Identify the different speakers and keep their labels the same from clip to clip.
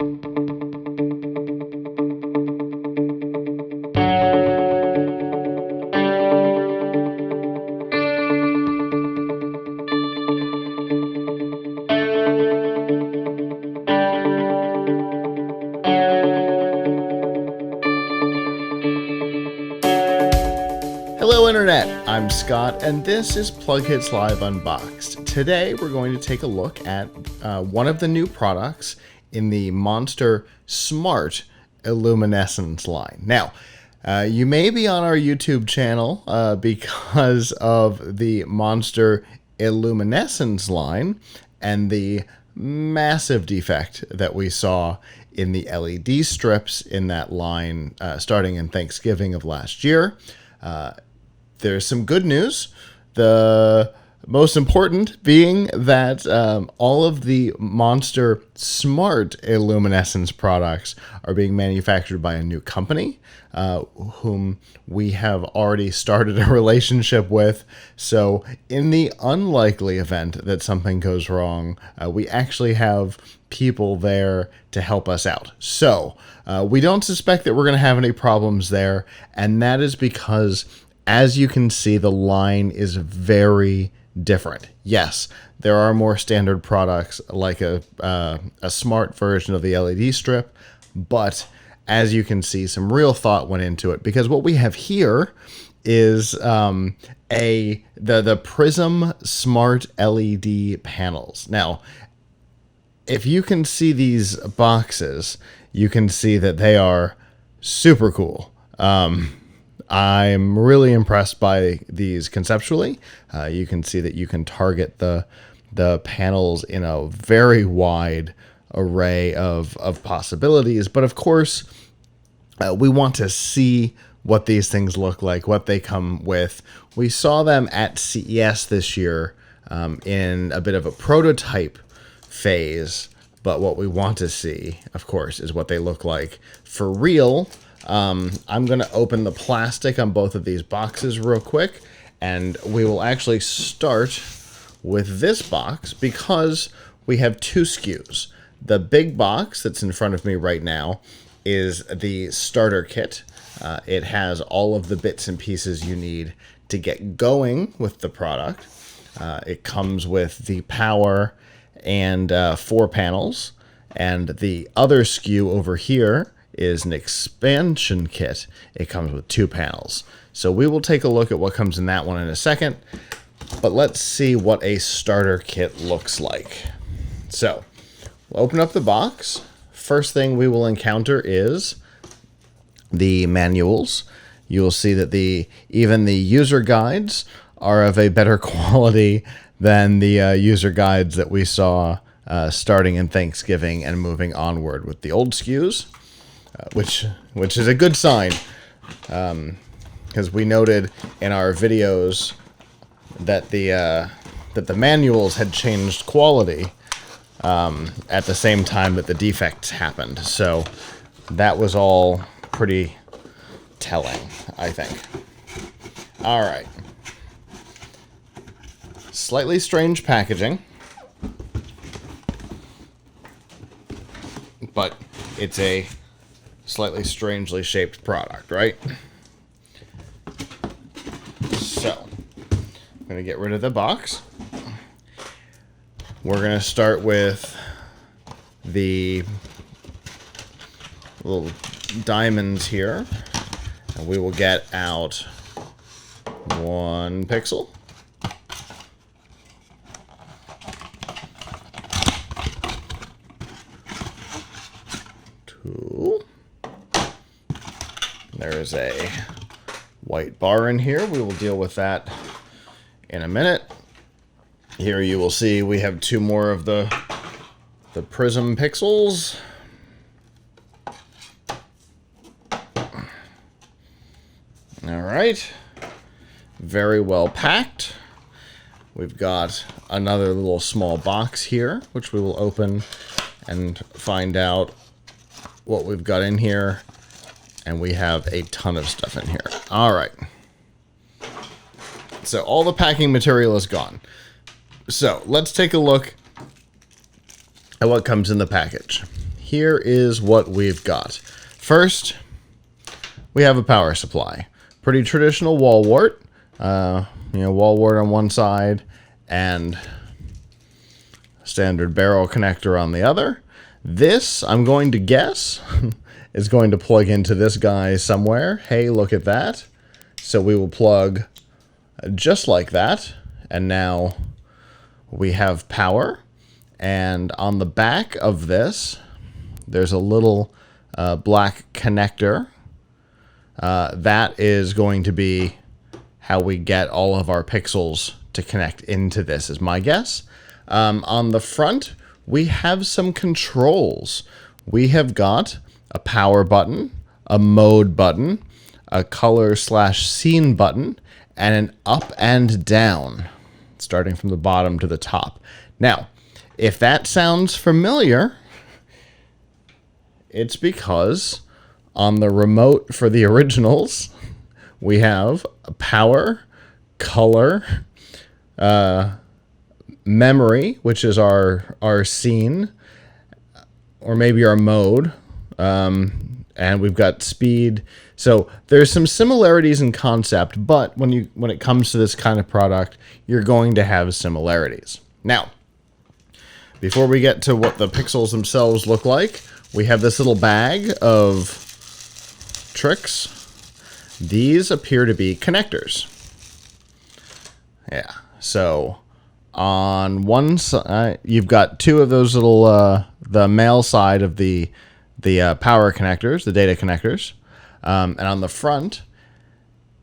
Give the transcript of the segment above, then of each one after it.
Speaker 1: Hello Internet, I'm Scott and this is PLUGHITZ Live Unboxed. Today we're going to take a look at one of the new products in the Monster Smart IlluminEssence line. Now, you may be on our YouTube channel because of the Monster IlluminEssence line and the massive defect that we saw in the LED strips in that line starting in Thanksgiving of last year. There's some good news. The most important being that all of the Monster Smart IlluminEssence products are being manufactured by a new company whom we have already started a relationship with. So in the unlikely event that something goes wrong, we actually have people there to help us out. So we don't suspect that we're going to have any problems there, and that is because, as you can see, the line is very different. Yes, there are more standard products like a smart version of the LED strip, but as you can see, some real thought went into it, because what we have here is the Prism Smart LED panels. Now, if you can see these boxes, you can see that they are super cool. I'm really impressed by these conceptually. You can see that you can target the panels in a very wide array of possibilities. But of course, we want to see what these things look like, what they come with. We saw them at CES this year in a bit of a prototype phase. But what we want to see, of course, is what they look like for real. I'm going to open the plastic on both of these boxes real quick, and we will actually start with this box because we have two SKUs. The big box that's in front of me right now is the starter kit. It has all of the bits and pieces you need to get going with the product. It comes with the power and 4 panels, and the other SKU over here is an expansion kit. It comes with 2 panels. So we will take a look at what comes in that one in a second, but let's see what a starter kit looks like. So we'll open up the box. First thing we will encounter is the manuals. You'll see that even the user guides are of a better quality than the user guides that we saw starting in Thanksgiving and moving onward with the old SKUs. Which is a good sign, because we noted in our videos that the manuals had changed quality at the same time that the defects happened. So that was all pretty telling, I think. All right. Slightly strange packaging, but it's a slightly strangely shaped product, right? So, I'm going to get rid of the box. We're going to start with the little diamonds here. And we will get out 1 pixel. 2. There is a white bar in here. We will deal with that in a minute. Here you will see we have 2 more of the Prism pixels. All right. Very well packed. We've got another little small box here, which we will open and find out what we've got in here. And we have a ton of stuff in here. All right. So all the packing material is gone. So let's take a look at what comes in the package. here is what we've got. First, we have a power supply. Pretty traditional wall wart. Wall wart on one side and standard barrel connector on the other. This, I'm going to guess, is going to plug into this guy somewhere. Hey, look at that. So we will plug just like that. And now we have power. And on the back of this, there's a little black connector. That is going to be how we get all of our pixels to connect into this, is my guess. On the front, we have some controls. We have got a power button, a mode button, a color/scene button, and an up and down, starting from the bottom to the top. Now, if that sounds familiar, it's because on the remote for the originals, we have a power, color, memory, which is our scene, or maybe our mode, and we've got speed. So there's some similarities in concept, but when it comes to this kind of product, you're going to have similarities. Now, before we get to what the pixels themselves look like, we have this little bag of tricks. These appear to be connectors. Yeah, so on one side, you've got two of those little, the male side of the power connectors, the data connectors. And on the front,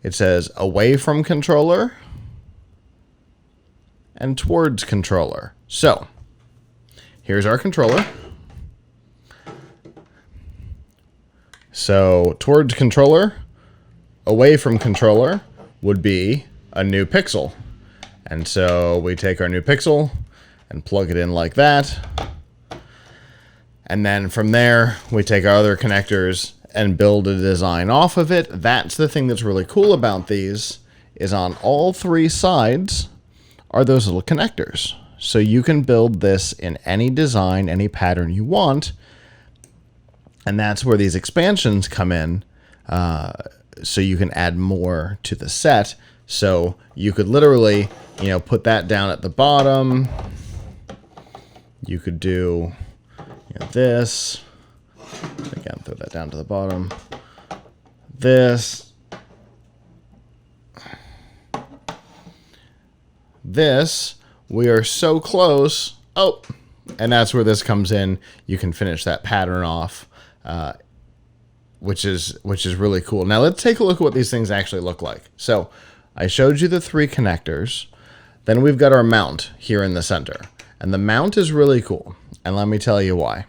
Speaker 1: it says away from controller and towards controller. So here's our controller. So towards controller, away from controller would be a new pixel. And so we take our new pixel and plug it in like that. And then from there, we take our other connectors and build a design off of it. That's the thing that's really cool about these, is on all three sides are those little connectors. So you can build this in any design, any pattern you want. And that's where these expansions come in. So you can add more to the set. So you could literally, put that down at the bottom. You could do this. Again, throw that down to the bottom. This. This. We are so close. Oh, and that's where this comes in. You can finish that pattern off, which is really cool. Now let's take a look at what these things actually look like. So I showed you the three connectors. Then we've got our mount here in the center. And the mount is really cool. And let me tell you why.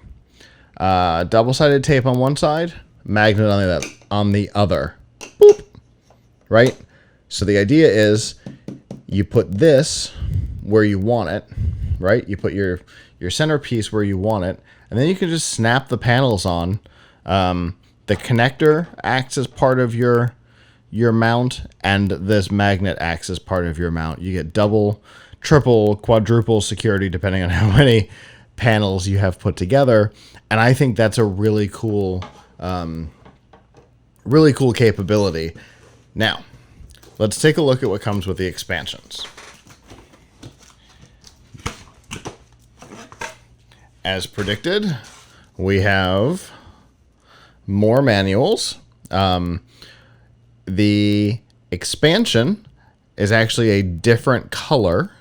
Speaker 1: Double-sided tape on one side, magnet on the other. Boop. Right? So the idea is you put this where you want it, right? You put your centerpiece where you want it, and then you can just snap the panels on. The connector acts as part of your mount, and this magnet acts as part of your mount. You get double, triple, quadruple security depending on how many panels you have put together. And I think that's a really cool capability. Now, let's take a look at what comes with the expansions. As predicted, we have more manuals. The expansion is actually a different color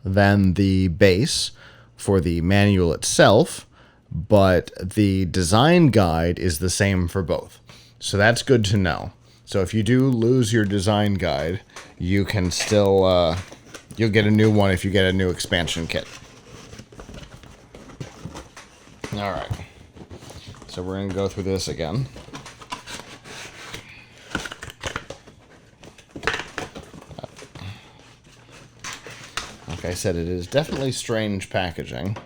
Speaker 1: than the base for the manual itself, but the design guide is the same for both. So that's good to know. So if you do lose your design guide, you can still, you'll get a new one if you get a new expansion kit. All right. So we're going to go through this again. Like I said, it is definitely strange packaging,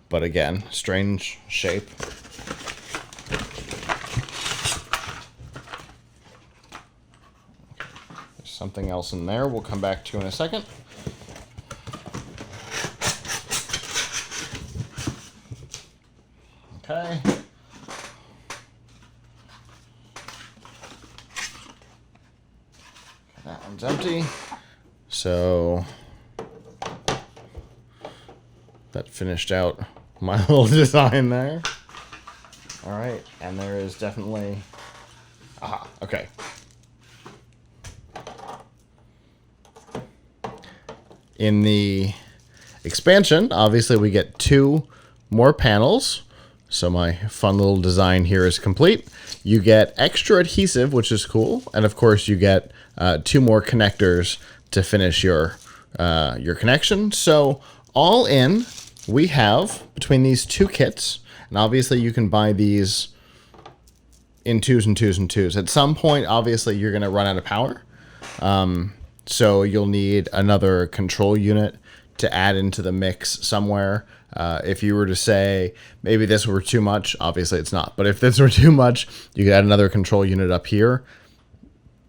Speaker 1: but again, strange shape. There's something else in there we'll come back to in a second. Okay. That one's empty. So that finished out my little design there. All right, and there is definitely, aha, okay. In the expansion, obviously we get 2 more panels. So my fun little design here is complete. You get extra adhesive, which is cool. And of course you get 2 more connectors to finish your connection. So all in, we have between these 2 kits, and obviously you can buy these in 2s and 2s and 2s. At some point, obviously you're gonna run out of power. So you'll need another control unit to add into the mix somewhere. If you were to say, maybe this were too much, obviously it's not, but if this were too much, you could add another control unit up here.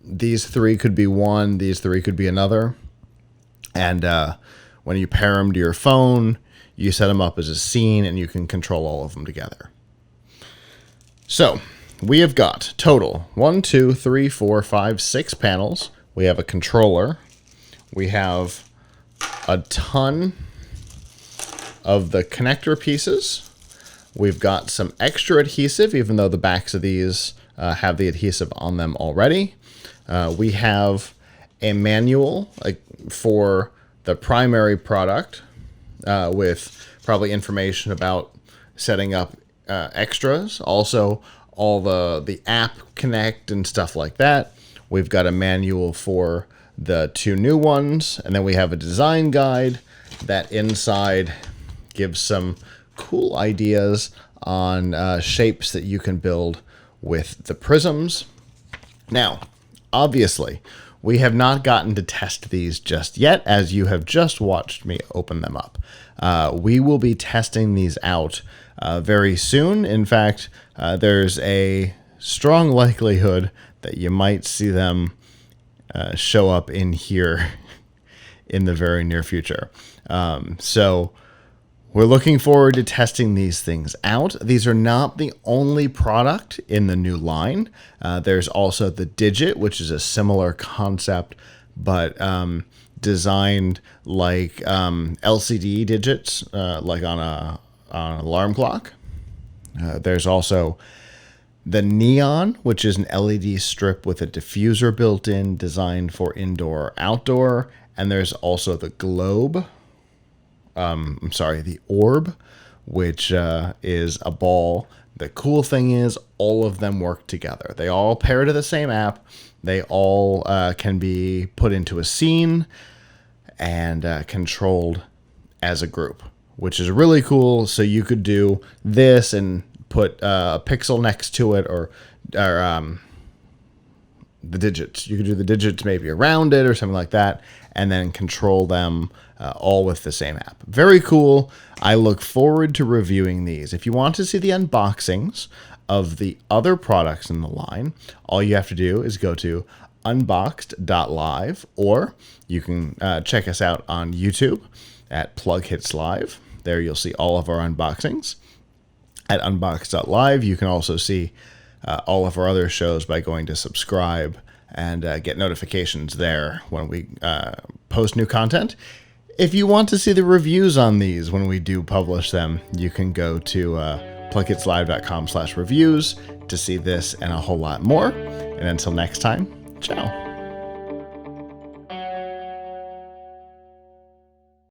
Speaker 1: These 3 could be one, these 3 could be another. And when you pair them to your phone, you set them up as a scene and you can control all of them together. So we have got total 1, 2, 3, 4, 5, 6 panels. We have a controller. We have a ton of the connector pieces. We've got some extra adhesive, even though the backs of these have the adhesive on them already. We have a manual for the primary product with probably information about setting up extras. Also, all the app connect and stuff like that. We've got a manual for the 2 new ones, and then we have a design guide that inside gives some cool ideas on shapes that you can build with the prisms. Now, obviously, we have not gotten to test these just yet, as you have just watched me open them up. We will be testing these out very soon. In fact, there's a strong likelihood that you might see them show up in here in the very near future. So we're looking forward to testing these things out. These are not the only product in the new line. There's also the Digit, which is a similar concept, but designed like LCD digits, like on an alarm clock. There's also the Neon, which is an LED strip with a diffuser built in, designed for indoor or outdoor. And there's also the Globe. The Orb, which is a ball. The cool thing is all of them work together. They all pair to the same app. They all can be put into a scene and controlled as a group, which is really cool. So you could do this and put a pixel next to it, or the digits. You could do the digits maybe around it or something like that, and then control them all with the same app. Very cool. I look forward to reviewing these. If you want to see the unboxings of the other products in the line, all you have to do is go to unboxed.live, or you can check us out on YouTube at PLUGHITZ Live. There you'll see all of our unboxings. At unboxed.live, you can also see all of our other shows by going to subscribe and get notifications there when we post new content. If you want to see the reviews on these when we do publish them, you can go to plughitzlive.com/reviews to see this and a whole lot more. And until next time, ciao.